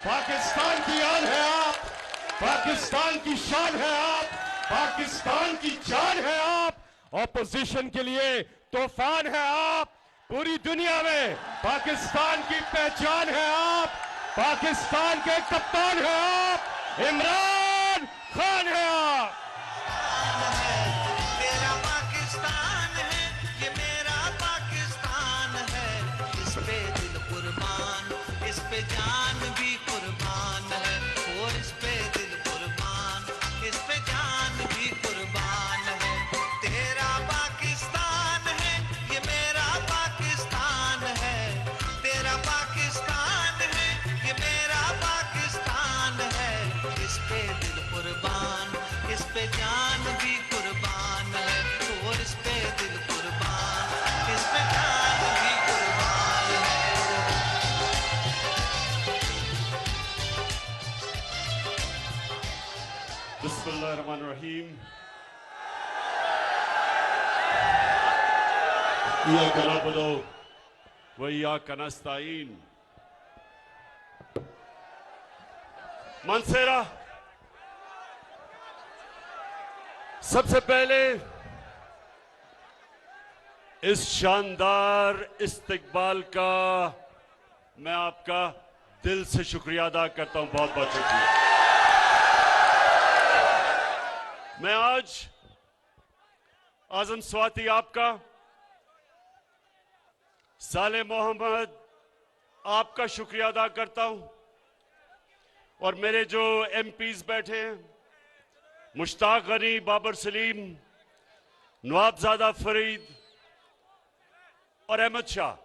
पाकिस्तान की आन है आप, पाकिस्तान की शान है आप, पाकिस्तान की जान है आप, ऑपोजिशन के लिए तूफान है आप, पूरी दुनिया में पाकिस्तान की पहचान है आप, पाकिस्तान के कप्तान है आप, इमरान खान है आप। मेरा पाकिस्तान है, ये मेरा पाकिस्तान है, इस पे दिल कुर्बान, इस पे जान भी कुर्बान है, और इस पे दिल कुर्बान, इस पे जान भी कुर्बान है। तेरा पाकिस्तान है, ये मेरा पाकिस्तान है, तेरा पाकिस्तान है, ये मेरा पाकिस्तान है, इस पे दिल कुर्बान, इस पे जान भी कुर्बान है, और इस पे दिल कुर्बान, इस पे जान भी कुर्बान है। बिस्मिल्लाहिर्रहमानिर्रहीम। इय्याका नअबुदु व इय्याका नस्तईन। मानसेरा, सबसे पहले इस शानदार इस्तकबाल का मैं आपका दिल से शुक्रिया अदा करता हूं। बहुत बहुत शुक्रिया। मैं आज आजम स्वाति आपका, साले मोहम्मद आपका शुक्रिया अदा करता हूं, और मेरे जो एमपीज बैठे हैं, मुश्ताक गनी, बाबर सलीम, नवाबजादा फरीद और अहमद शाह,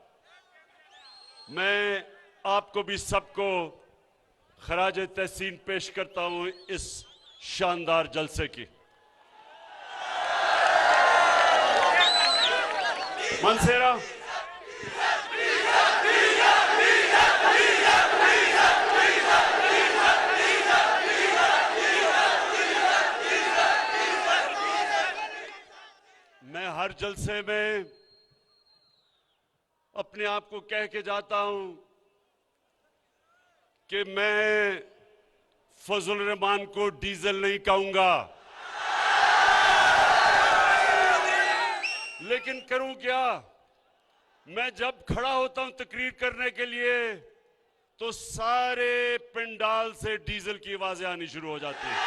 मैं आपको भी सबको खराज तहसीन पेश करता हूं इस शानदार जलसे की। मानसेरा, मैं हर जलसे में अपने आप को कह के जाता हूं कि मैं फजल रहमान को डीजल नहीं कहूंगा, लेकिन करूं क्या? मैं जब खड़ा होता हूं तकरीर करने के लिए तो सारे पंडाल से डीजल की आवाजें आनी शुरू हो जाती हैं।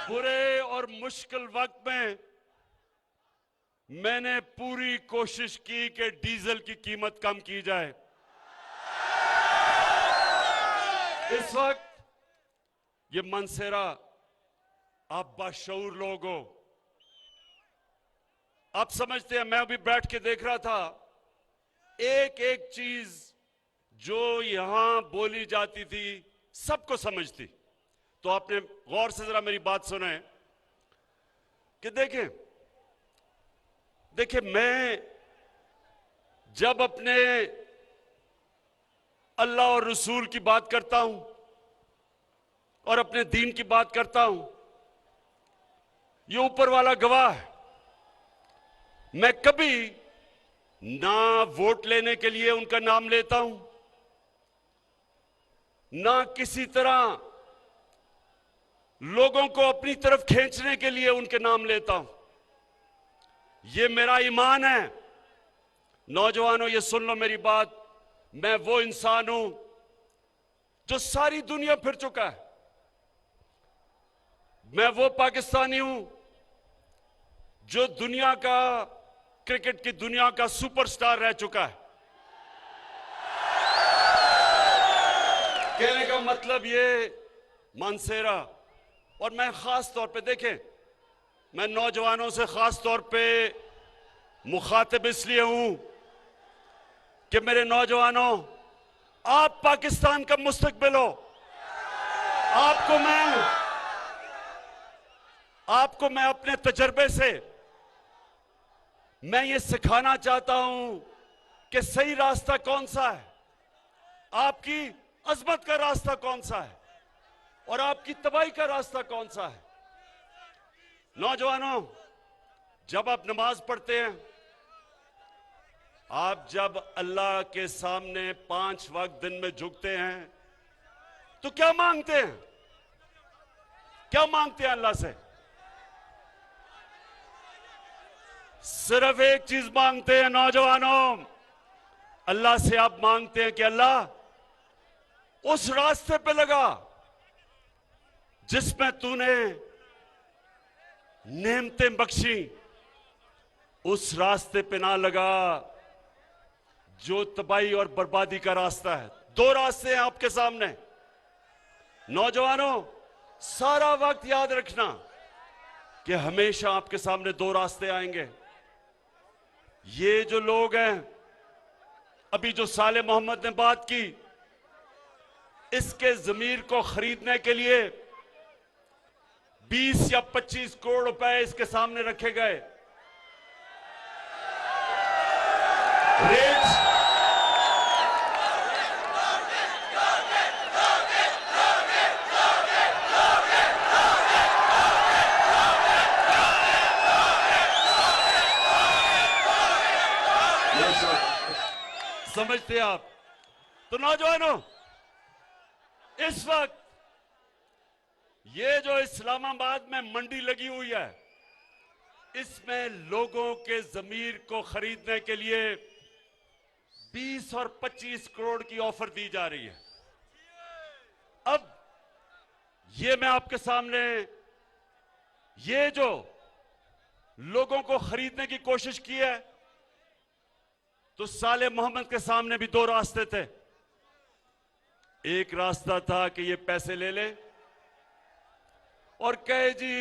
बुरे और मुश्किल वक्त में मैंने पूरी कोशिश की कि डीजल की कीमत कम की जाए। इस वक्त ये मानसेरा, आप बाशऊर लोग हो, आप समझते हैं। मैं अभी बैठ के देख रहा था, एक एक चीज जो यहां बोली जाती थी सबको समझती। तो आपने गौर से जरा मेरी बात सुने कि देखें मैं जब अपने अल्लाह और रसूल की बात करता हूं और अपने दीन की बात करता हूं, ये ऊपर वाला गवाह है। मैं कभी ना वोट लेने के लिए उनका नाम लेता हूं, ना किसी तरह लोगों को अपनी तरफ खींचने के लिए उनके नाम लेता हूं। ये मेरा ईमान है। नौजवानों, ये सुन लो मेरी बात। मैं वो इंसान हूं जो सारी दुनिया फिर चुका है। मैं वो पाकिस्तानी हूं जो दुनिया का, क्रिकेट की दुनिया का सुपरस्टार रह चुका है। कहने का मतलब ये मानसेरा, और मैं खास तौर पे, देखें, मैं नौजवानों से खास तौर पे मुखातिब इसलिए हूं कि मेरे नौजवानों, आप पाकिस्तान का मुस्तकबिल हो। आपको मैं अपने तजर्बे से मैं ये सिखाना चाहता हूं कि सही रास्ता कौन सा है, आपकी अजमत का रास्ता कौन सा है और आपकी तबाही का रास्ता कौन सा है। नौजवानों, जब आप नमाज पढ़ते हैं, आप जब अल्लाह के सामने 5 वक्त दिन में झुकते हैं तो क्या मांगते हैं? क्या मांगते हैं अल्लाह से? सिर्फ एक चीज मांगते हैं नौजवानों, अल्लाह से आप मांगते हैं कि अल्लाह उस रास्ते पे लगा जिसमें तूने नेमतें बख्शी, उस रास्ते पे ना लगा जो तबाही और बर्बादी का रास्ता है। 2 रास्ते हैं आपके सामने। नौजवानों, सारा वक्त याद रखना कि हमेशा आपके सामने 2 रास्ते आएंगे। ये जो लोग हैं, अभी जो साले मोहम्मद ने बात की, इसके जमीर को खरीदने के लिए 20 या 25 करोड़ रुपए इसके सामने रखे गए। रेट्स समझते आप? तो नौजवानों, इस वक्त ये जो इस्लामाबाद में मंडी लगी हुई है, इसमें लोगों के जमीर को खरीदने के लिए 20 और 25 करोड़ की ऑफर दी जा रही है। अब ये मैं आपके सामने, ये जो लोगों को खरीदने की कोशिश की है, तो साले मोहम्मद के सामने भी 2 रास्ते थे। एक रास्ता था कि ये पैसे ले ले और कहे जी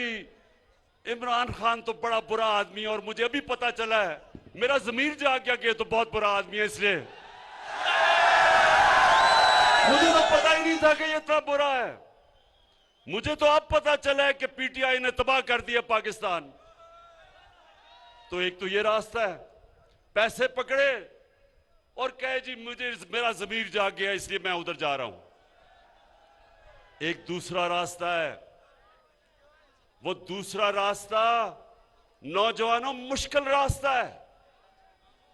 इमरान खान तो बड़ा बुरा आदमी है और मुझे अभी पता चला है, मेरा जमीर जाग गया कि ये तो बहुत बुरा आदमी है, इसलिए मुझे तो पता ही नहीं था कि ये इतना बुरा है। मुझे तो अब पता चला है कि पीटीआई ने तबाह कर दिया पाकिस्तान। तो एक तो ये रास्ता है, पैसे पकड़े और कहे जी मुझे मेरा जमीर जाग गया इसलिए मैं उधर जा रहा हूं। एक दूसरा रास्ता है, वो दूसरा रास्ता नौजवानों मुश्किल रास्ता है,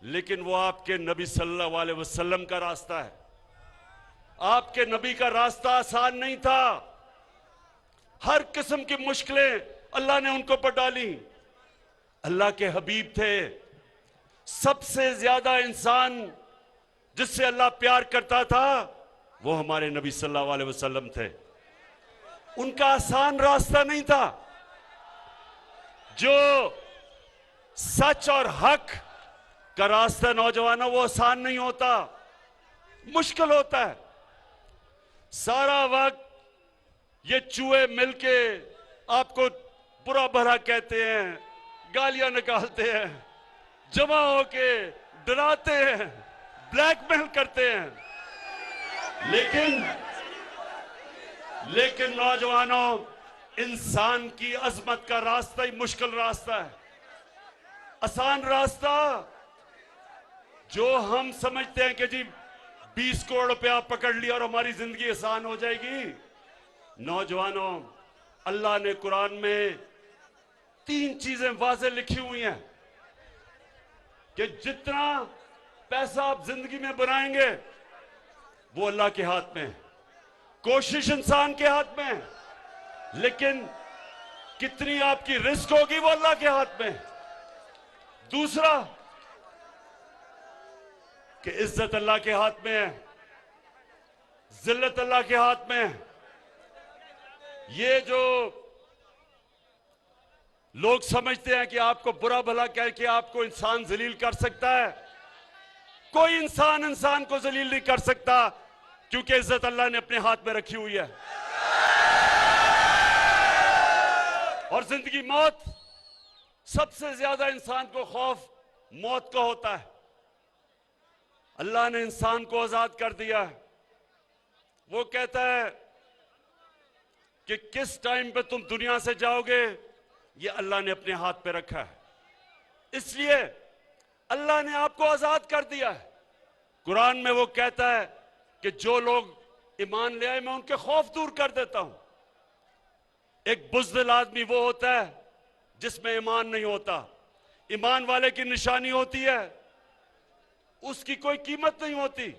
लेकिन वो आपके नबी सल्लल्लाहु अलैहि वसल्लम का रास्ता है। आपके नबी का रास्ता आसान नहीं था, हर किस्म की मुश्किलें अल्लाह ने उनको पर डाली। अल्लाह के हबीब थे, सबसे ज्यादा इंसान जिससे अल्लाह प्यार करता था वो हमारे नबी सल्लल्लाहु अलैहि वसल्लम थे। उनका आसान रास्ता नहीं था। जो सच और हक का रास्ता नौजवानों, वो आसान नहीं होता, मुश्किल होता है। सारा वक्त ये चूहे मिलके आपको बुरा भला कहते हैं, गालियां निकालते हैं, जमा होके डराते हैं, ब्लैकमेल करते हैं। लेकिन नौजवानों, इंसान की अजमत का रास्ता ही मुश्किल रास्ता है। आसान रास्ता जो हम समझते हैं कि जी 20 करोड़ रुपया पकड़ लिया और हमारी जिंदगी आसान हो जाएगी। नौजवानों, अल्लाह ने कुरान में 3 चीजें वाज़ेह लिखी हुई हैं कि जितना पैसा आप जिंदगी में बनाएंगे वो अल्लाह के हाथ में है, कोशिश इंसान के हाथ में है, लेकिन कितनी आपकी रिस्क होगी वो अल्लाह के हाथ में है। दूसरा कि इज्जत अल्लाह के हाथ में है, जिल्लत अल्लाह के हाथ में है। ये जो लोग समझते हैं कि आपको बुरा भला कह के आपको इंसान जलील कर सकता है, कोई इंसान को जलील नहीं कर सकता, क्योंकि इज्जत अल्लाह ने अपने हाथ में रखी हुई है। और जिंदगी मौत, सबसे ज्यादा इंसान को खौफ मौत का होता है। अल्लाह ने इंसान को आजाद कर दिया है। वो कहता है कि किस टाइम पे तुम दुनिया से जाओगे ये अल्लाह ने अपने हाथ पे रखा है, इसलिए अल्लाह ने आपको आजाद कर दिया है। कुरान में वो कहता है कि जो लोग ईमान ले आए मैं उनके खौफ दूर कर देता हूं। एक बुज़दिल आदमी वो होता है जिसमें ईमान नहीं होता, ईमान वाले की निशानी होती है, उसकी कोई कीमत नहीं होती,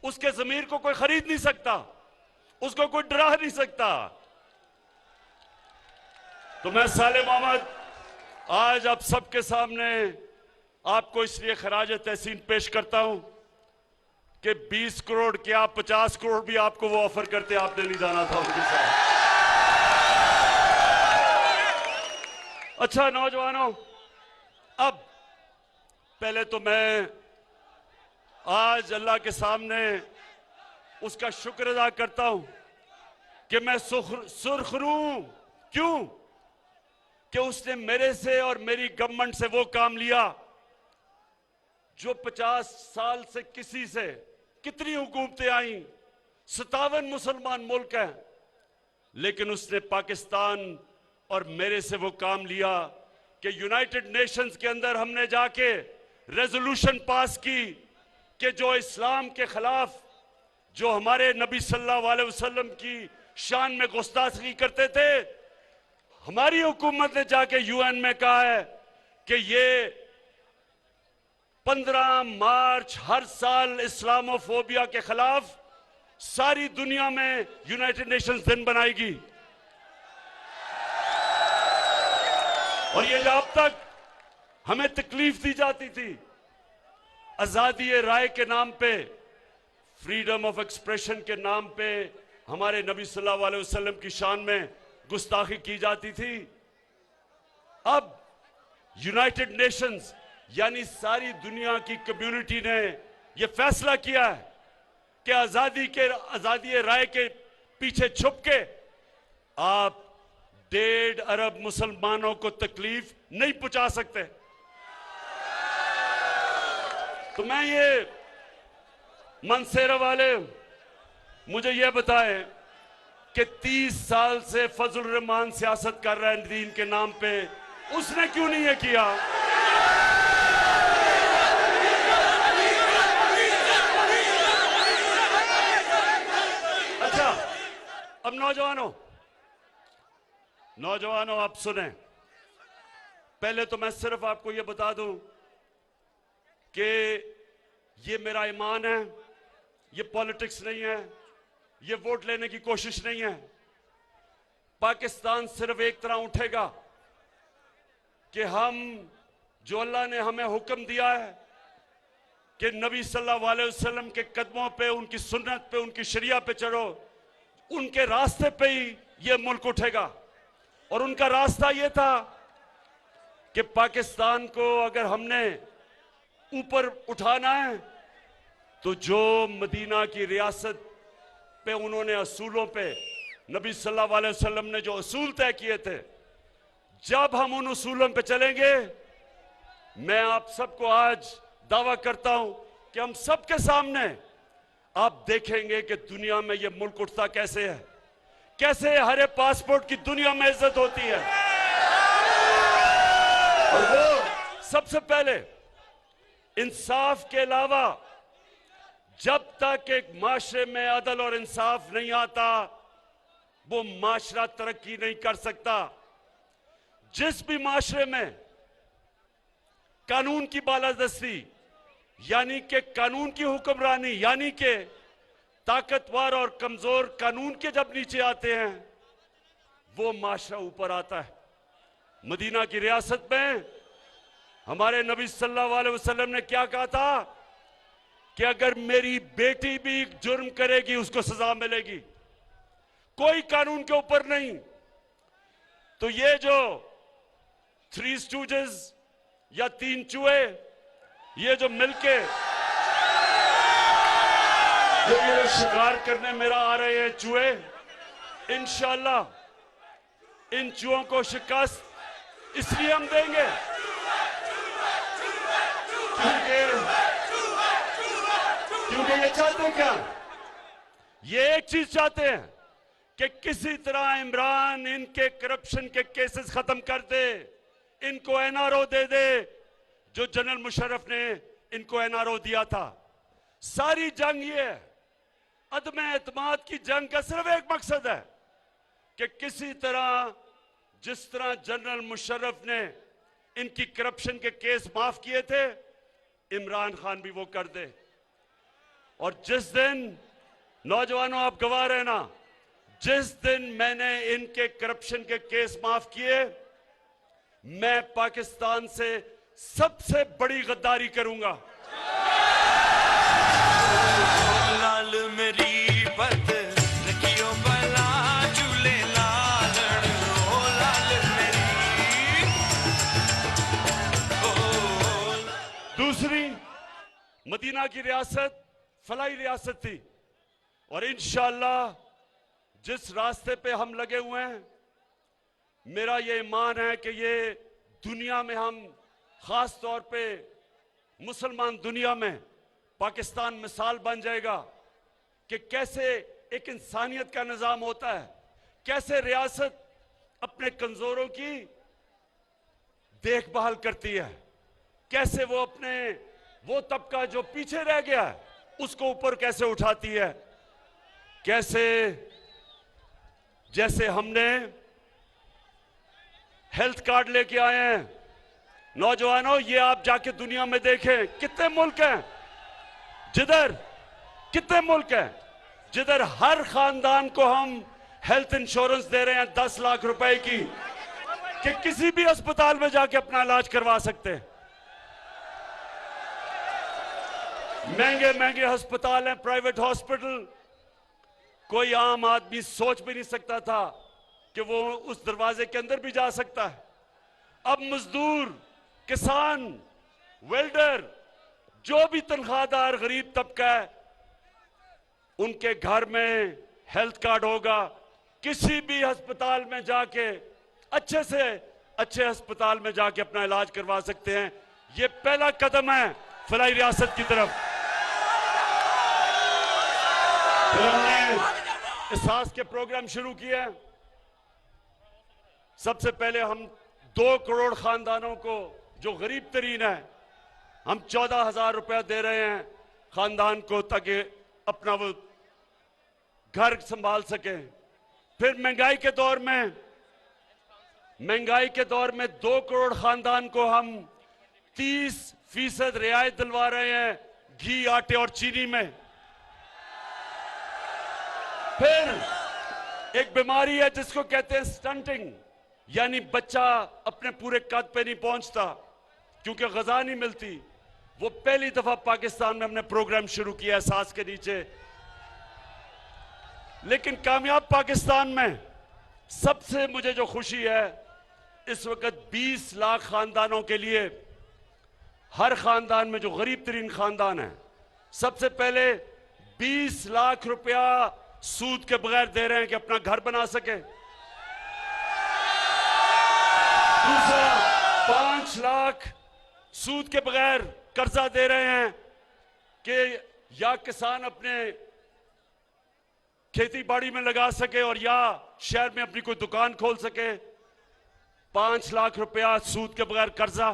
उसके ज़मीर को कोई खरीद नहीं सकता, उसको कोई डरा नहीं सकता। तो मैं साले मोहम्मद आज आप सबके सामने आपको इसलिए खराज तहसीन पेश करता हूं कि 20 करोड़ क्या 50 करोड़ भी आपको वो ऑफर करते, आपने नहीं जाना था उनके साथ। अच्छा नौजवानों, अब पहले तो मैं आज अल्लाह के सामने उसका शुक्र अदा करता हूं कि मैं सुरखरू हूं। क्यों? कि उसने मेरे से और मेरी गवर्नमेंट से वो काम लिया जो 50 साल से किसी से, कितनी हुकूमतें आई, 57 मुसलमान मुल्क हैं, लेकिन उसने पाकिस्तान और मेरे से वो काम लिया कि यूनाइटेड नेशंस के अंदर हमने जाके रेजोल्यूशन पास की कि जो इस्लाम के खिलाफ, जो हमारे नबी सल्लल्लाहु अलैहि वसल्लम की शान में गुस्ताखी करते थे, हमारी हुकूमत ने जाके यूएन में कहा है कि ये 15 मार्च हर साल इस्लामोफोबिया के खिलाफ सारी दुनिया में यूनाइटेड नेशंस दिन बनाएगी। और ये जो अब तक हमें तकलीफ दी जाती थी, आजादी राय के नाम पे, फ्रीडम ऑफ एक्सप्रेशन के नाम पे हमारे नबी सल्लल्लाहु अलैहि वसल्लम की शान में गुस्ताखी की जाती थी, अब यूनाइटेड नेशंस यानी सारी दुनिया की कम्युनिटी ने यह फैसला किया है कि आजादी राय के पीछे छुप के आप 1.5 अरब मुसलमानों को तकलीफ नहीं पहुंचा सकते। तो मैं ये मनसेरा वाले मुझे ये बताएं कि 30 साल से फजल रहमान सियासत कर रहा है दीन के नाम पे, उसने क्यों नहीं ये किया? अच्छा, अब नौजवानों आप सुने, पहले तो मैं सिर्फ आपको ये बता दूं कि ये मेरा ईमान है, ये पॉलिटिक्स नहीं है, ये वोट लेने की कोशिश नहीं है। पाकिस्तान सिर्फ एक तरह उठेगा कि हम, जो अल्लाह ने हमें हुक्म दिया है कि नबी सल्लल्लाहु अलैहि वसल्लम के कदमों पे, उनकी सुन्नत पे, उनकी शरिया पे चलो, उनके रास्ते पे ही ये मुल्क उठेगा। और उनका रास्ता ये था कि पाकिस्तान को अगर हमने ऊपर उठाना है तो जो मदीना की रियासत पे उन्होंने असूलों पे, नबी सल्लल्लाहु अलैहि वसल्लम ने जो असूल तय किए थे, जब हम उन असूलों पे चलेंगे, मैं आप सबको आज दावा करता हूं कि हम सबके सामने आप देखेंगे कि दुनिया में ये मुल्क उठता कैसे है, कैसे हरे पासपोर्ट की दुनिया में इज्जत होती है। और वो सबसे पहले इंसाफ के अलावा, जब तक एक माशरे में अदल और इंसाफ नहीं आता, वो माशरा तरक्की नहीं कर सकता। जिस भी माशरे में कानून की बालादस्ती यानी कि कानून की हुक्मरानी, यानी कि ताकतवर और कमजोर कानून के जब नीचे आते हैं, वो माशरा ऊपर आता है। मदीना की रियासत में हमारे नबी सल्लल्लाहु अलैहि वसल्लम ने क्या कहा था कि अगर मेरी बेटी भी जुर्म करेगी उसको सजा मिलेगी, कोई कानून के ऊपर नहीं। तो ये जो 3 स्टूजेस या 3 चूहे, ये जो मिलके ये शिकार करने मेरा आ रहे हैं चूहे, इंशाअल्लाह इन चूहों को शिकस्त इसलिए हम देंगे क्योंकि ये चाहते हैं क्या, ये एक चीज चाहते हैं कि किसी तरह इमरान इनके करप्शन के केसेस खत्म कर दे, इनको एनआरओ दे दे जो जनरल मुशर्रफ ने इनको एनआरओ दिया था। सारी जंग ये है, अदम एतमाद की जंग का सिर्फ एक मकसद है कि किसी तरह, जिस तरह जनरल मुशर्रफ ने इनकी करप्शन के केस माफ किए थे, इमरान खान भी वो कर दे। और जिस दिन, नौजवानों आप गवाह रहना, जिस दिन मैंने इनके करप्शन के केस माफ किए, मैं पाकिस्तान से सबसे बड़ी गद्दारी करूंगा। लाल मेरी पत रखियो बला झूले लाल, ओ लाल मेरी ओ। दूसरी, मदीना की रियासत फलाही रियासत थी, और इंशाअल्लाह जिस रास्ते पे हम लगे हुए हैं, मेरा ये ईमान है कि ये दुनिया में हम, खास तौर पे मुसलमान दुनिया में, पाकिस्तान मिसाल बन जाएगा कि कैसे एक इंसानियत का निजाम होता है, कैसे रियासत अपने कमजोरों की देखभाल करती है, कैसे वो अपने वो तबका जो पीछे रह गया है उसको ऊपर कैसे उठाती है, कैसे जैसे हमने हेल्थ कार्ड लेके आए हैं। नौजवानों, ये आप जाके दुनिया में देखें, कितने मुल्क हैं जिधर हर खानदान को हम हेल्थ इंश्योरेंस दे रहे हैं 10 लाख रुपए की, कि किसी भी अस्पताल में जाके अपना इलाज करवा सकते हैं। महंगे महंगे अस्पताल हैं, प्राइवेट हॉस्पिटल, कोई आम आदमी सोच भी नहीं सकता था कि वो उस दरवाजे के अंदर भी जा सकता है। अब मजदूर, किसान, वेल्डर, जो भी तनख्वाहदार गरीब तबका है, उनके घर में हेल्थ कार्ड होगा, किसी भी अस्पताल में जाके अच्छे से अच्छे अस्पताल में जाके अपना इलाज करवा सकते हैं। ये पहला कदम है फलाही रियासत की तरफ। फिर हमने एहसास के प्रोग्राम शुरू किए। सबसे पहले हम 2 करोड़ खानदानों को जो गरीब तरीन है, हम 14,000 रुपया दे रहे हैं खानदान को, ताकि अपना वो घर संभाल सके। फिर महंगाई के दौर में 2 करोड़ खानदान को हम 30% रियायत दिलवा रहे हैं घी, आटे और चीनी में। फिर एक बीमारी है जिसको कहते हैं स्टंटिंग, यानी बच्चा अपने पूरे कद पे नहीं पहुंचता क्योंकि ग़िज़ा नहीं मिलती। वो पहली दफा पाकिस्तान में हमने प्रोग्राम शुरू किया एहसास के नीचे। लेकिन कामयाब पाकिस्तान में सबसे मुझे जो खुशी है, इस वक्त 20 लाख खानदानों के लिए, हर खानदान में जो गरीब तरीन खानदान है, सबसे पहले 20 लाख रुपया सूद के बगैर दे रहे हैं कि अपना घर बना सके। दूसरा, 5 लाख सूद के बगैर कर्जा दे रहे हैं कि या किसान अपने खेती बाड़ी में लगा सके और या शहर में अपनी कोई दुकान खोल सके। 5 लाख रुपया सूद के बगैर कर्जा,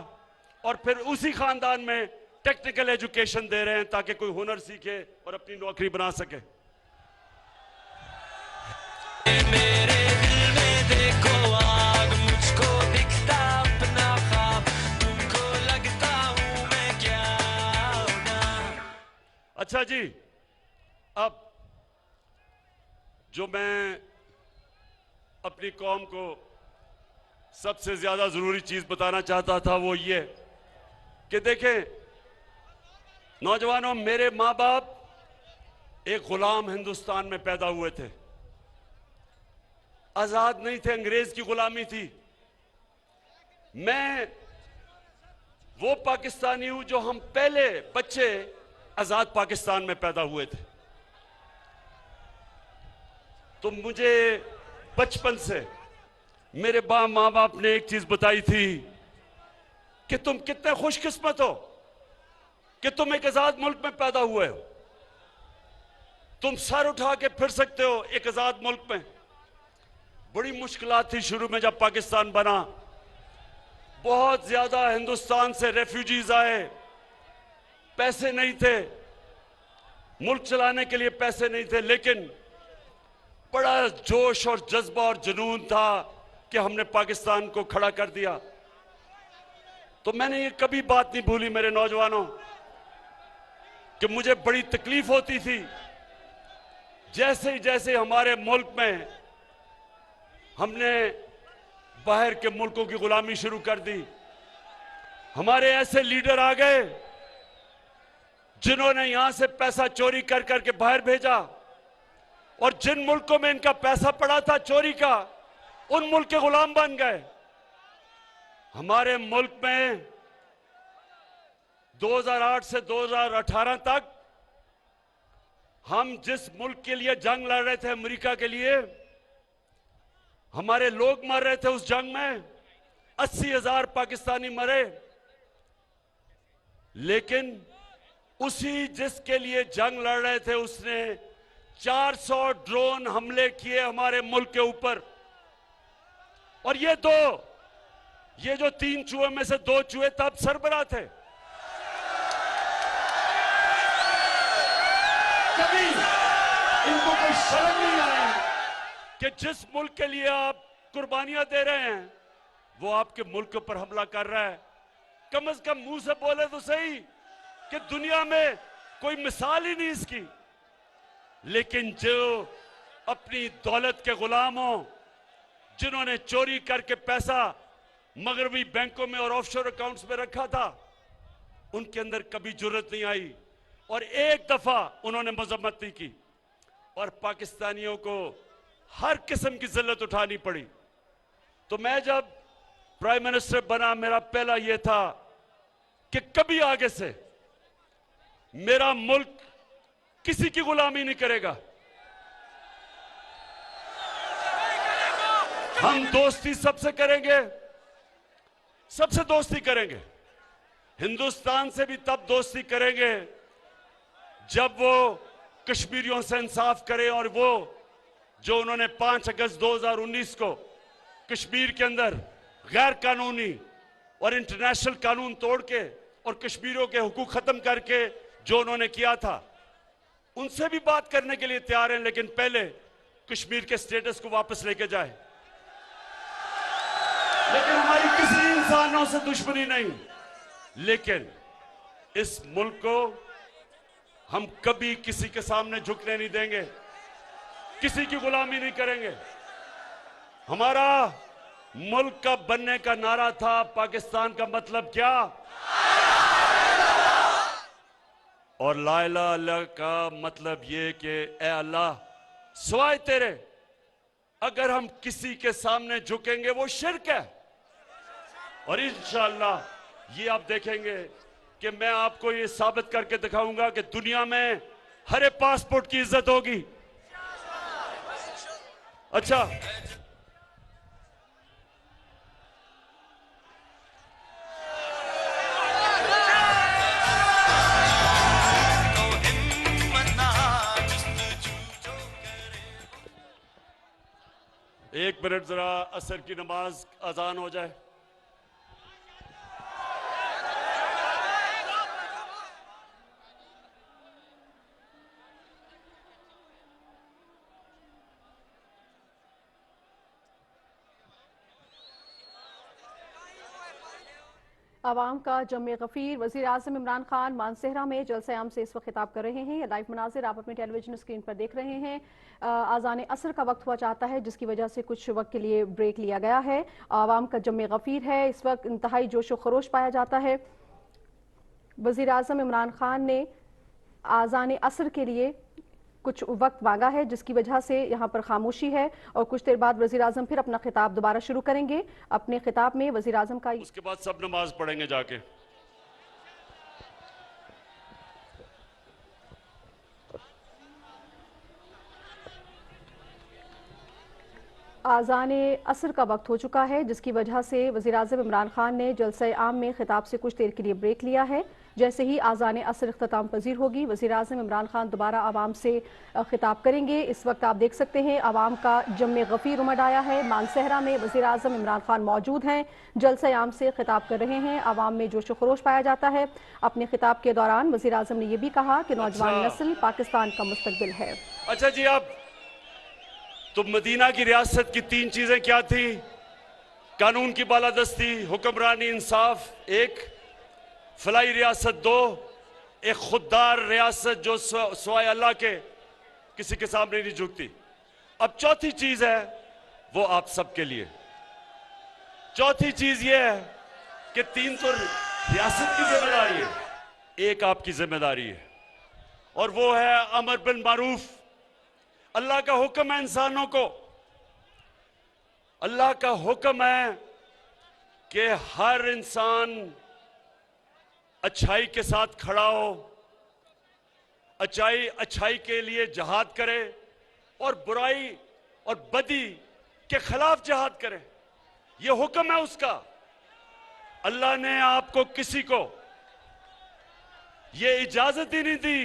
और फिर उसी खानदान में टेक्निकल एजुकेशन दे रहे हैं ताकि कोई हुनर सीखे और अपनी नौकरी बना सके। मेरे दिल में देखो आग, मुझको दिखता अपना ख्वाब, तुमको लगता हूं मैं क्या ना। अच्छा जी, अब जो मैं अपनी कौम को सबसे ज्यादा जरूरी चीज बताना चाहता था वो ये कि देखें नौजवानों, मेरे माँ बाप एक गुलाम हिंदुस्तान में पैदा हुए थे, आजाद नहीं थे, अंग्रेज की गुलामी थी। मैं वो पाकिस्तानी हूं जो हम पहले बच्चे आजाद पाकिस्तान में पैदा हुए थे। तो मुझे बचपन से मेरे माँ बाप ने एक चीज बताई थी कि तुम कितने खुशकिस्मत हो कि तुम एक आजाद मुल्क में पैदा हुए हो, तुम सर उठा के फिर सकते हो एक आजाद मुल्क में। बड़ी मुश्किलात थी शुरू में जब पाकिस्तान बना, बहुत ज्यादा हिंदुस्तान से रेफ्यूजीज आए, पैसे नहीं थे, मुल्क चलाने के लिए पैसे नहीं थे, लेकिन बड़ा जोश और जज्बा और जुनून था कि हमने पाकिस्तान को खड़ा कर दिया। तो मैंने ये कभी बात नहीं भूली मेरे नौजवानों कि मुझे बड़ी तकलीफ होती थी जैसे हमारे मुल्क में हमने बाहर के मुल्कों की गुलामी शुरू कर दी। हमारे ऐसे लीडर आ गए जिन्होंने यहां से पैसा चोरी कर करके बाहर भेजा, और जिन मुल्कों में इनका पैसा पड़ा था चोरी का, उन मुल्क के गुलाम बन गए। हमारे मुल्क में 2008 से 2018 तक हम जिस मुल्क के लिए जंग लड़ रहे थे, अमेरिका के लिए, हमारे लोग मर रहे थे उस जंग में, 80,000 पाकिस्तानी मरे। लेकिन उसी जिसके लिए जंग लड़ रहे थे उसने 400 ड्रोन हमले किए हमारे मुल्क के ऊपर। और ये जो 3 चूहे में से 2 चूहे तब सरबराह थे। कभी इनको कोई शर्म नहीं आई कि जिस मुल्क के लिए आप कुर्बानियां दे रहे हैं वो आपके मुल्क पर हमला कर रहा है। कम से कम मुंह से बोले तो सही कि दुनिया में कोई मिसाल ही नहीं इसकी। लेकिन जो अपनी दौलत के गुलामों, जिन्होंने चोरी करके पैसा मगरबी बैंकों में और ऑफशोर अकाउंट्स में रखा था, उनके अंदर कभी जुर्रत नहीं आई और एक दफा उन्होंने मजम्मत नहीं की, और पाकिस्तानियों को हर किस्म की जिल्लत उठानी पड़ी। तो मैं जब प्राइम मिनिस्टर बना, मेरा पहला यह था कि कभी आगे से मेरा मुल्क किसी की गुलामी नहीं करेगा। हम दोस्ती सबसे करेंगे, सबसे दोस्ती करेंगे। हिंदुस्तान से भी तब दोस्ती करेंगे जब वो कश्मीरियों से इंसाफ करें, और वो जो उन्होंने 5 अगस्त 2019 को कश्मीर के अंदर गैर कानूनी और इंटरनेशनल कानून तोड़ के और कश्मीरियों के हुकूक खत्म करके जो उन्होंने किया था, उनसे भी बात करने के लिए तैयार हैं। लेकिन पहले कश्मीर के स्टेटस को वापस लेके जाए। लेकिन हमारी किसी इंसानों से दुश्मनी नहीं, लेकिन इस मुल्क को हम कभी किसी के सामने झुकने नहीं देंगे, किसी की गुलामी नहीं करेंगे। हमारा मुल्क का बनने का नारा था पाकिस्तान का मतलब क्या, और ला इलाहा इल्लल्लाह का मतलब ये कि ए अल्लाह सिवाय तेरे अगर हम किसी के सामने झुकेंगे वो शिर्क है। और इंशाअल्लाह ये आप देखेंगे कि मैं आपको ये साबित करके दिखाऊंगा कि दुनिया में हरे पासपोर्ट की इज्जत होगी। अच्छा, एक मिनट जरा असर की नमाज अजान हो जाए। आवाम का जम्मे गफीर वज़ीर आज़म इमरान खान मानसेहरा में जलसे-आम से इस वक्त खिताब कर रहे हैं। लाइव मनाजिर आप अपने टेलीविजन स्क्रीन पर देख रहे हैं। आज़ान असर का वक्त हुआ चाहता है, जिसकी वजह से कुछ वक्त के लिए ब्रेक लिया गया है। आवाम का जम्मे गफीर है, इस वक्त इंतहाई जोशो खरोश पाया जाता है। वज़ीर आज़म इमरान खान ने आज़ान असर के लिए कुछ वक्त मांगा है, जिसकी वजह से यहाँ पर खामोशी है, और कुछ देर बाद वज़ीर आज़म फिर अपना खिताब दोबारा शुरू करेंगे। अपने खिताब में वज़ीर आज़म का उसके बाद सब नमाज पढ़ेंगे जाके। आज़ान असर का वक्त हो चुका है, जिसकी वजह से वज़ीर आज़म इमरान खान ने जलसे आम में खिताब से कुछ देर के लिए ब्रेक लिया है। जैसे ही आज़ान असर इख्तिताम पजीर होगी, वज़ीर आज़म इमरान खान दोबारा आवाम से खिताब करेंगे। इस वक्त आप देख सकते हैं आवाम का जम्मे गफीर उमड़ आया है। मानसेहरा में वज़ीर आज़म इमरान खान मौजूद हैं, जलसे आम से खिताब कर रहे हैं। आवाम में जोश खरोश पाया जाता है। अपने खिताब के दौरान वज़ीर आज़म ने यह भी कहा कि नौजवान नस्ल पाकिस्तान का मुस्तकबिल है। अच्छा जी, आप तो मदीना की रियासत की 3 चीजें क्या थी? कानून की बालादस्ती, हुक्मरानी, इंसाफ एक, फलाई रियासत दो, एक खुददार रियासत जो स्वाय अल्लाह के किसी के सामने नहीं झुकती। अब चौथी चीज है वो आप सबके लिए। चौथी चीज ये है कि 3 तो रियासत की जिम्मेदारी है, एक आपकी जिम्मेदारी है, और वो है अमर बिल मारूफ। अल्लाह का हुक्म है इंसानों को, अल्लाह का हुक्म है कि हर इंसान अच्छाई के साथ खड़ा हो, अच्छाई के लिए जहाद करे और बुराई और बदी के खिलाफ जहाद करे। यह हुक्म है उसका। अल्लाह ने आपको किसी को यह इजाजत ही नहीं दी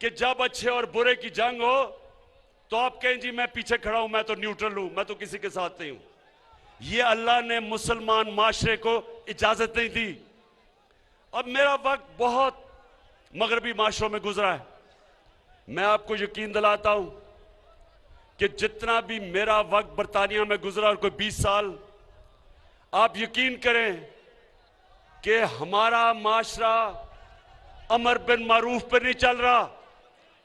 कि जब अच्छे और बुरे की जंग हो तो आप कहें जी मैं पीछे खड़ा हूं, मैं तो न्यूट्रल हूं, मैं तो किसी के साथ नहीं हूं। यह अल्लाह ने मुसलमान माशरे को इजाजत नहीं दी। अब मेरा वक्त बहुत मगरबी माशरों में गुजरा है। मैं आपको यकीन दिलाता हूं कि जितना भी मेरा वक्त बरतानिया में गुजरा और कोई 20 साल, आप यकीन करें कि हमारा माशरा अमर बिन मारूफ पर नहीं चल रहा,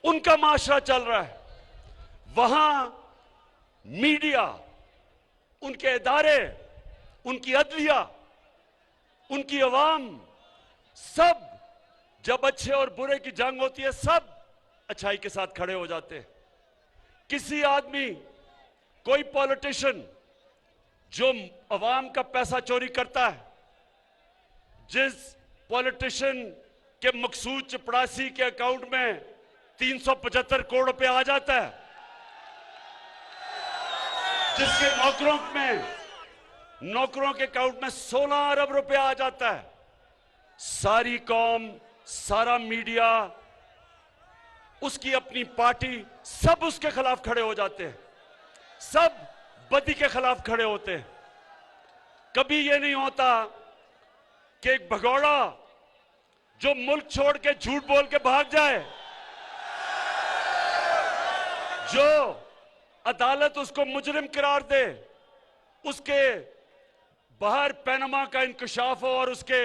उनका माशरा चल रहा है। वहां मीडिया, उनके इदारे, उनकी अदलिया, उनकी अवाम, सब जब अच्छे और बुरे की जंग होती है सब अच्छाई के साथ खड़े हो जाते हैं। किसी आदमी, कोई पॉलिटिशियन जो अवाम का पैसा चोरी करता है, जिस पॉलिटिशियन के मकसूद चपड़ासी के अकाउंट में 375 करोड़ रुपए आ जाता है, जिसके नौकरों के अकाउंट में 16 अरब रुपए आ जाता है, सारी कौम, सारा मीडिया, उसकी अपनी पार्टी, सब उसके खिलाफ खड़े हो जाते हैं, सब बदी के खिलाफ खड़े होते हैं। कभी यह नहीं होता कि एक भगौड़ा जो मुल्क छोड़ के झूठ बोल के भाग जाए, जो अदालत उसको मुजरिम करार दे, उसके बाहर पैनमा का इंकशाफ हो और उसके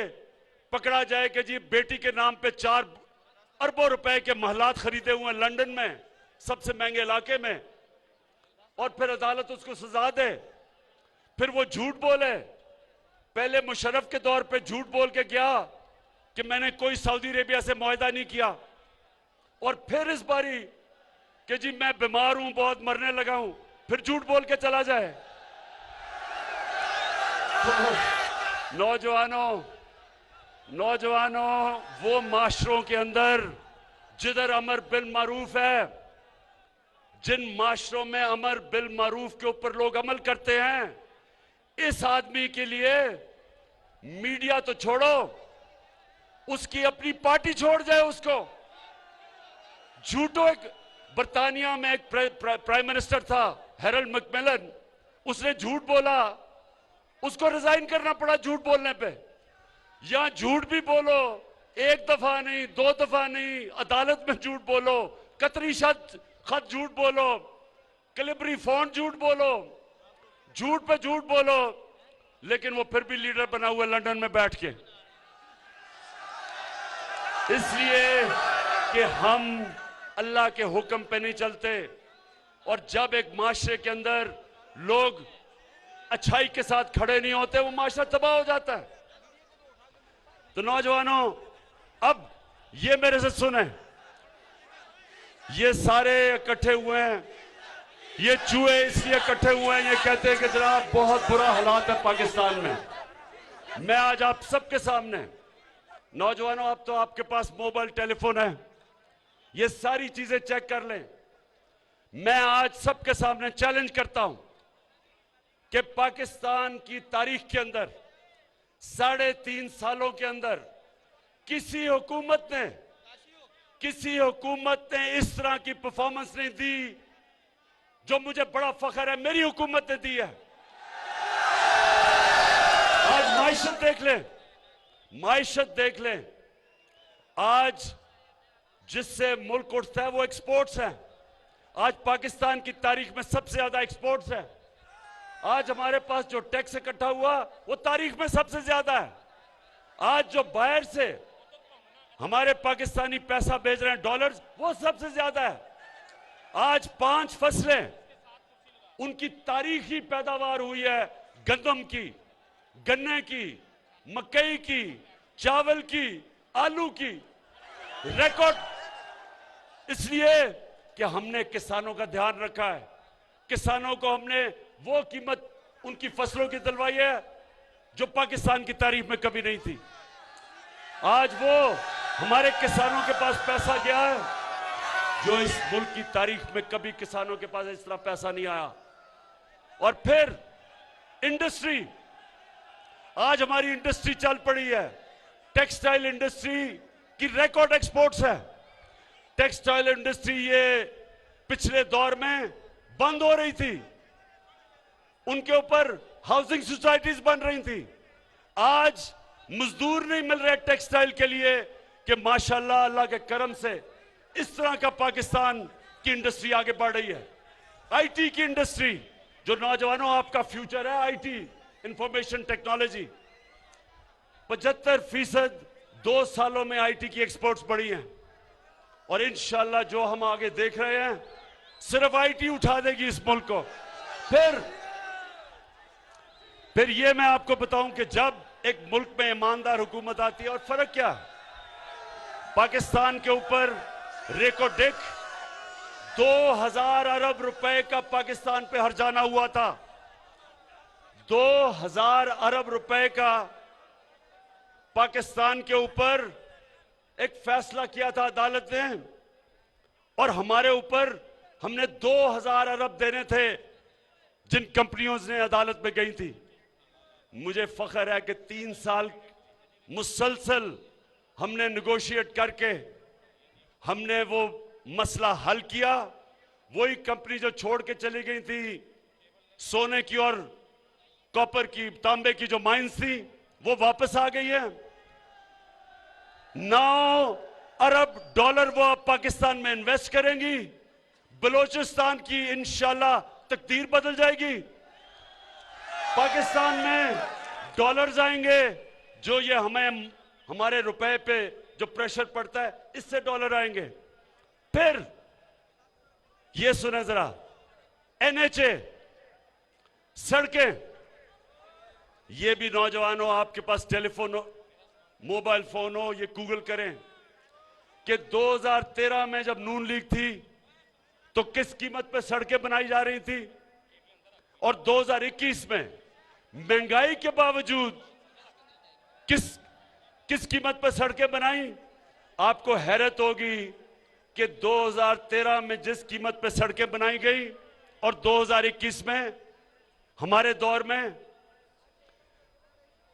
पकड़ा जाए कि जी बेटी के नाम पे 4 अरबों रुपए के महलात खरीदे हुए लंदन में, सबसे महंगे इलाके में, और फिर अदालत उसको सजा दे, फिर वो झूठ बोले। पहले मुशर्रफ के दौर पे झूठ बोल के गया कि मैंने कोई सऊदी अरेबिया से मुआहदा नहीं किया, और फिर इस बारी कि जी मैं बीमार हूं, बहुत मरने लगा हूं, फिर झूठ बोल के चला जाए। नौजवानों, वो माशरों के अंदर जिधर अमर बिल मारूफ है, जिन माशरों में अमर बिल मारूफ के ऊपर लोग अमल करते हैं, इस आदमी के लिए मीडिया तो छोड़ो, उसकी अपनी पार्टी छोड़ जाए उसको। झूठो, एक बर्तानिया में एक प्राइम मिनिस्टर था हैरोल्ड मैकमिलन, उसने झूठ बोला, उसको रिजाइन करना पड़ा झूठ बोलने पे। यहां झूठ भी बोलो, एक दफा नहीं, 2 दफा नहीं, अदालत में झूठ बोलो, कतरी खत झूठ बोलो, कैलिबरी फॉन्ट झूठ बोलो, झूठ पे झूठ बोलो, लेकिन वो फिर भी लीडर बना हुआ लंदन में बैठ के। इसलिए कि हम अल्लाह के हुक्म पे नहीं चलते, और जब एक माशरे के अंदर लोग अच्छाई के साथ खड़े नहीं होते, वो माशरा तबाह हो जाता है। तो नौजवानों, अब ये मेरे से सुने, ये सारे इकट्ठे हुए हैं, ये चूहे इसलिए इकट्ठे हुए हैं, ये कहते हैं कि जनाब बहुत बुरा हालात है पाकिस्तान में। मैं आज आप सबके सामने, नौजवानों, अब तो आपके पास मोबाइल टेलीफोन है, ये सारी चीजें चेक कर लें। मैं आज सबके सामने चैलेंज करता हूं कि पाकिस्तान की तारीख के अंदर 3.5 सालों के अंदर किसी हुकूमत ने इस तरह की परफॉर्मेंस नहीं दी जो मुझे बड़ा फख्र है मेरी हुकूमत ने दी है। आज माइशत देख लें, आज जिससे मुल्क उठता है वो एक्सपोर्ट्स है। आज पाकिस्तान की तारीख में सबसे ज्यादा एक्सपोर्ट्स है। आज हमारे पास जो टैक्स इकट्ठा हुआ वो तारीख में सबसे ज्यादा है। आज जो बाहर से हमारे पाकिस्तानी पैसा भेज रहे हैं डॉलर्स, वो सबसे ज्यादा है। आज 5 फसलें उनकी तारीखी पैदावार हुई है, गंदम की, गन्ने की, मकई की, चावल की, आलू की, रिकॉर्ड। इसलिए कि हमने किसानों का ध्यान रखा है, किसानों को हमने वो कीमत उनकी फसलों की दिलवाई है जो पाकिस्तान की तारीख में कभी नहीं थी। आज वो हमारे किसानों के पास पैसा गया है जो इस मुल्क की तारीख में कभी किसानों के पास इस तरह पैसा नहीं आया। और फिर इंडस्ट्री, आज हमारी इंडस्ट्री चल पड़ी है। टेक्सटाइल इंडस्ट्री की रिकॉर्ड एक्सपोर्ट्स है। टेक्सटाइल इंडस्ट्री ये पिछले दौर में बंद हो रही थी, उनके ऊपर हाउसिंग सोसाइटीज बन रही थी। आज मजदूर नहीं मिल रहे टेक्सटाइल के लिए कि माशाल्लाह अल्लाह के करम से इस तरह का पाकिस्तान की इंडस्ट्री आगे बढ़ रही है। आईटी की इंडस्ट्री, जो नौजवानों आपका फ्यूचर है, आईटी, इंफॉर्मेशन टेक्नोलॉजी, 75% 2 सालों में आईटी की एक्सपोर्ट्स बढ़ी हैं। और इंशाल्लाह जो हम आगे देख रहे हैं, सिर्फ आईटी उठा देगी इस मुल्क को। फिर ये मैं आपको बताऊं कि जब एक मुल्क में ईमानदार हुकूमत आती है, और फर्क क्या है, पाकिस्तान के ऊपर रेकोडेक 2000 अरब रुपए का पाकिस्तान पे हर्जाना हुआ था। 2000 अरब रुपए का पाकिस्तान के ऊपर एक फैसला किया था अदालत ने, और हमारे ऊपर हमने 2000 अरब देने थे जिन कंपनियों ने अदालत में गई थी। मुझे फख्र है कि 3 साल मुसलसल हमने निगोशिएट करके हमने वो मसला हल किया। वही कंपनी जो छोड़ के चली गई थी, सोने की और कॉपर की, तांबे की जो माइंस थी, वो वापस आ गई है। 9 अरब डॉलर वो अब पाकिस्तान में इन्वेस्ट करेंगी। बलोचिस्तान की इंशाल्लाह तकदीर बदल जाएगी। पाकिस्तान में डॉलर्स आएंगे, जो ये हमारे रुपए पे जो प्रेशर पड़ता है, इससे डॉलर आएंगे। फिर ये सुने जरा, एनएचए, सड़कें, ये भी नौजवानों आपके पास टेलीफोन हो, मोबाइल फोन हो, ये गूगल करें कि 2013 में जब नून लीग थी तो किस कीमत पे सड़कें बनाई जा रही थी, और 2021 में महंगाई के बावजूद किस कीमत पे सड़कें बनाई। आपको हैरत होगी कि 2013 में जिस कीमत पे सड़कें बनाई गई और 2021 में हमारे दौर में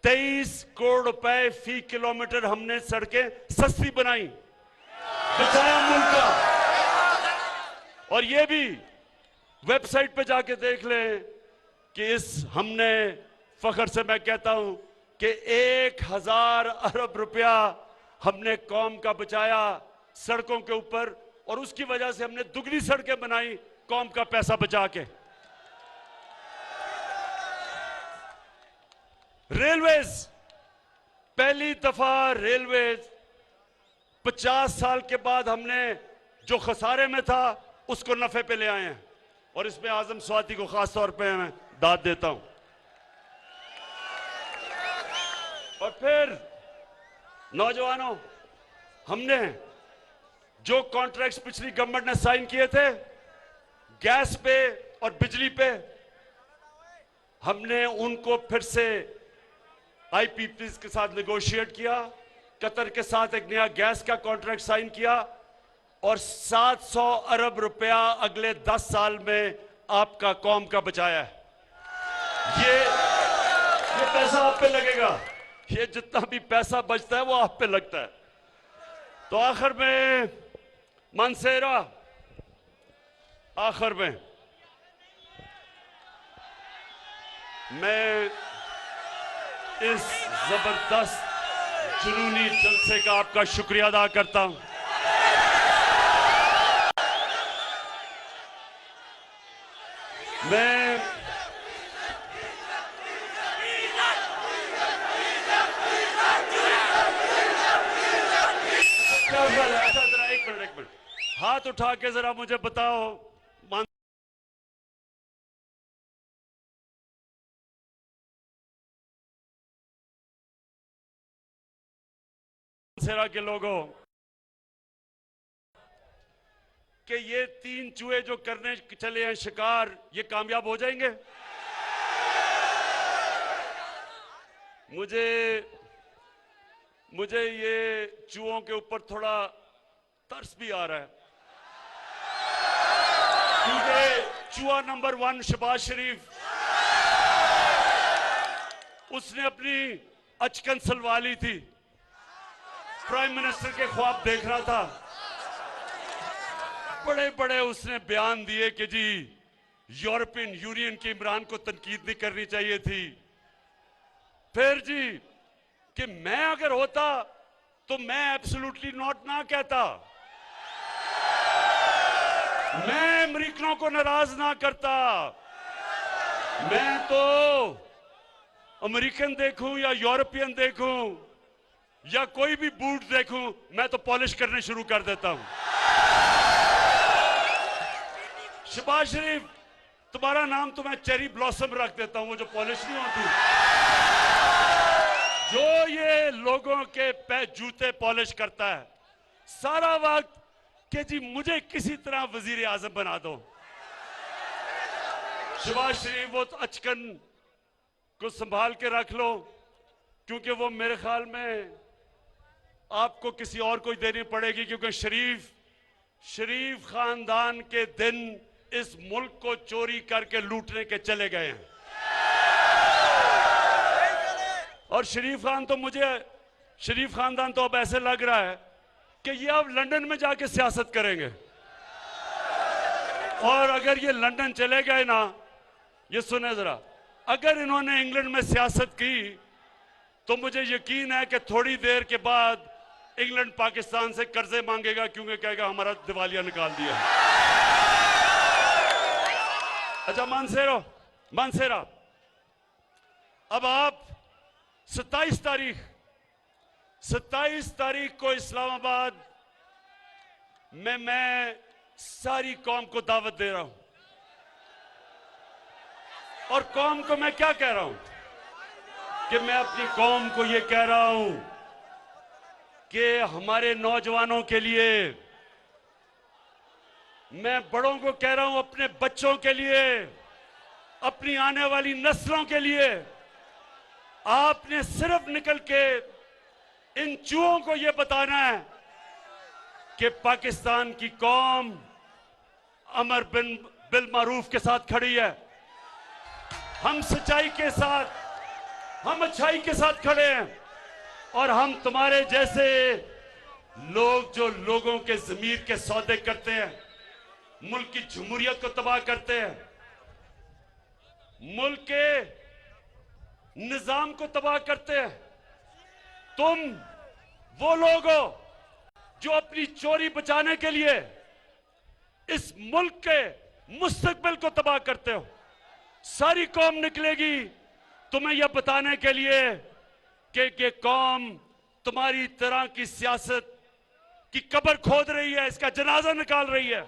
23 करोड़ रुपए फी किलोमीटर हमने सड़कें सस्ती बनाई, बचाया मुल्क का। और ये भी वेबसाइट पे जाके देख लें कि हमने फख्र से मैं कहता हूं कि 1000 अरब रुपया हमने कौम का बचाया सड़कों के ऊपर, और उसकी वजह से हमने दुगनी सड़कें बनाई कौम का पैसा बचा के। रेलवेज, पहली दफा रेलवेज 50 साल के बाद हमने जो खसारे में था उसको नफे पे ले आए हैं, और इसमें आजम स्वाति को खास तौर पे मैं दाद देता हूं। और फिर नौजवानों, हमने जो कॉन्ट्रैक्ट्स पिछली गवर्नमेंट ने साइन किए थे गैस पे और बिजली पे, हमने उनको फिर से आईपीपीज के साथ नेगोशिएट किया, कतर के साथ एक नया गैस का कॉन्ट्रैक्ट साइन किया, और 700 अरब रुपया अगले 10 साल में आपका कौम का बचाया है। ये पैसा आप पे लगेगा, ये जितना भी पैसा बचता है वो आप पे लगता है। तो आखिर में मानसेरा, आखिर में मैं इस जबरदस्त जुनूनी जलसे का आपका शुक्रिया अदा करता हूं। मैं हाथ उठा के जरा मुझे बताओ, मानसेरा के लोगों, कि ये 3 चूहे जो करने चले हैं शिकार, ये कामयाब हो जाएंगे? मुझे ये चूहों के ऊपर थोड़ा तरस भी आ रहा है, क्योंकि चूहा नंबर 1 शहबाज शरीफ, उसने अपनी अचकन सलवा ली थी, प्राइम मिनिस्टर के ख्वाब देख रहा था, बड़े बड़े उसने बयान दिए कि जी यूरोपियन यूनियन के इमरान को तनकीद नहीं करनी चाहिए थी। फिर जी कि मैं अगर होता तो मैं एब्सोल्युटली नॉट ना कहता, मैं अमेरिकनों को नाराज ना करता, मैं तो अमेरिकन देखूं या यूरोपियन देखूं या कोई भी बूट देखूं, मैं तो पॉलिश करने शुरू कर देता हूं। शहबाज शरीफ, तुम्हारा नाम तो मैं चेरी ब्लॉसम रख देता हूं, वो जो पॉलिश नहीं होती, जो ये लोगों के जूते पॉलिश करता है सारा वक्त कि जी मुझे किसी तरह वजीर आजम बना दो। शहबाज शरीफ, वो तो अचकन को संभाल के रख लो, क्योंकि वो मेरे ख्याल में आपको किसी और को देनी पड़ेगी, क्योंकि शरीफ खानदान के दिन इस मुल्क को चोरी करके लूटने के चले गए हैं। और शरीफ खानदान तो अब ऐसे लग रहा है कि ये अब लंदन में जाके सियासत करेंगे, और अगर ये लंदन चले गए ना, ये सुने जरा, अगर इन्होंने इंग्लैंड में सियासत की तो मुझे यकीन है कि थोड़ी देर के बाद इंग्लैंड पाकिस्तान से कर्जे मांगेगा, क्योंकि कहेगा हमारा दिवालिया निकाल दिया। अच्छा मानसेरा, अब आप 27 तारीख को इस्लामाबाद में मैं सारी कौम को दावत दे रहा हूं, और कौम को मैं क्या कह रहा हूं कि मैं अपनी कौम को यह कह रहा हूं कि हमारे नौजवानों के लिए, मैं बड़ों को कह रहा हूं अपने बच्चों के लिए, अपनी आने वाली नस्लों के लिए, आपने सिर्फ निकल के इन चूहों को यह बताना है कि पाकिस्तान की कौम अमर बिल मारूफ के साथ खड़ी है, हम सच्चाई के साथ, हम अच्छाई के साथ खड़े हैं, और हम तुम्हारे जैसे लोग जो लोगों के ज़मीर के सौदे करते हैं, मुल्क की जमहूरियत को तबाह करते हैं, मुल्क के निजाम को तबाह करते हैं, तुम वो लोग हो जो अपनी चोरी बचाने के लिए इस मुल्क के मुस्तकबिल को तबाह करते हो। सारी कौम निकलेगी तुम्हें यह बताने के लिए कि कौम तुम्हारी तरह की सियासत की कब्र खोद रही है, इसका जनाजा निकाल रही है,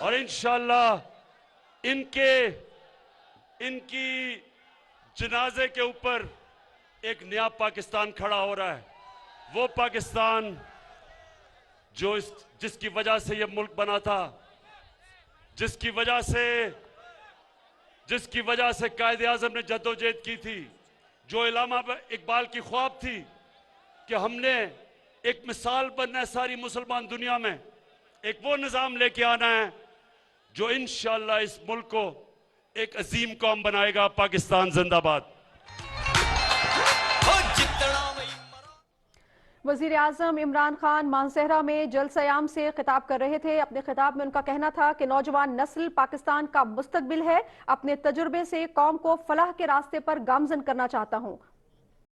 और इंशाअल्लाह इनकी जनाजे के ऊपर एक नया पाकिस्तान खड़ा हो रहा है। वो पाकिस्तान जिसकी वजह से यह मुल्क बना था, जिसकी वजह से कायदे आज़म ने जद्दोजहद की थी, जो इल्लामा इकबाल की ख्वाब थी कि हमने एक मिसाल बनना है सारी मुसलमान दुनिया में, एक वो निज़ाम लेके आना है जो इंशाअल्लाह इस मुल्क को एक अजीम कौम बनाएगा। पाकिस्तान जिंदाबाद। वज़ीर आज़म इमरान खान मानसेहरा में जलसयाम से खिताब कर रहे थे। अपने खिताब में उनका कहना था कि नौजवान नस्ल पाकिस्तान का मुस्तकबिल है, अपने तजुर्बे से कौम को फलाह के रास्ते पर गामजन करना चाहता हूँ।